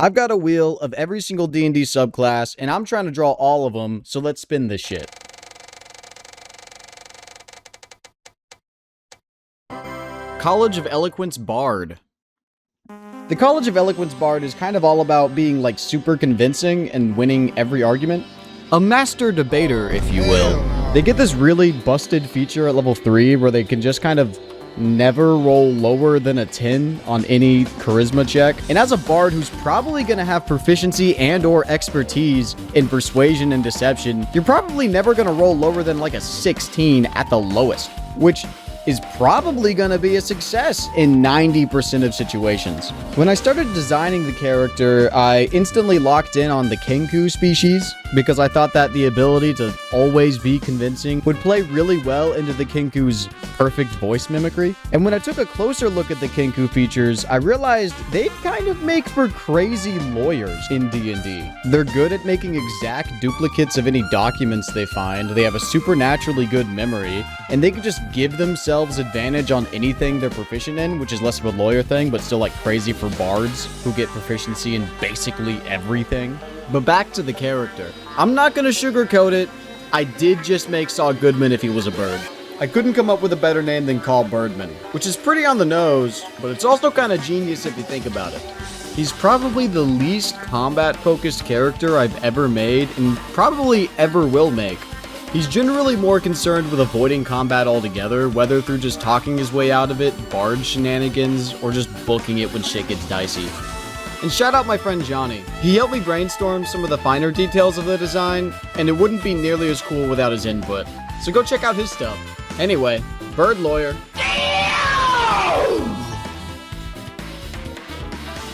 I've got a wheel of every single D&D subclass, and I'm trying to draw all of them, so let's spin this shit. College of Eloquence Bard. The College of Eloquence Bard is kind of all about being like super convincing and winning every argument. A master debater, if you will. They get this really busted feature at level 3 where they can just kind of never roll lower than a 10 on any charisma check. And as a bard who's probably going to have proficiency and or expertise in persuasion and deception, you're probably never going to roll lower than like a 16 at the lowest, which is probably going to be a success in 90% of situations. When I started designing the character, I instantly locked in on the Kenku species because I thought that the ability to always be convincing would play really well into the Kenku's perfect voice mimicry. And when I took a closer look at the Kenku features, I realized they kind of make for crazy lawyers in D&D. They're good at making exact duplicates of any documents they find, they have a supernaturally good memory, and they can just give themselves advantage on anything they're proficient in, which is less of a lawyer thing, but still like crazy for bards who get proficiency in basically everything. But back to the character. I'm not gonna sugarcoat it, I did just make Saul Goodman if he was a bird. I couldn't come up with a better name than Carl Birdman, which is pretty on the nose, but it's also kind of genius if you think about it. He's probably the least combat-focused character I've ever made, and probably ever will make. He's generally more concerned with avoiding combat altogether, whether through just talking his way out of it, bard shenanigans, or just booking it when shit gets dicey. And shout out my friend Johnny. He helped me brainstorm some of the finer details of the design, and it wouldn't be nearly as cool without his input. So go check out his stuff. Anyway, bird lawyer.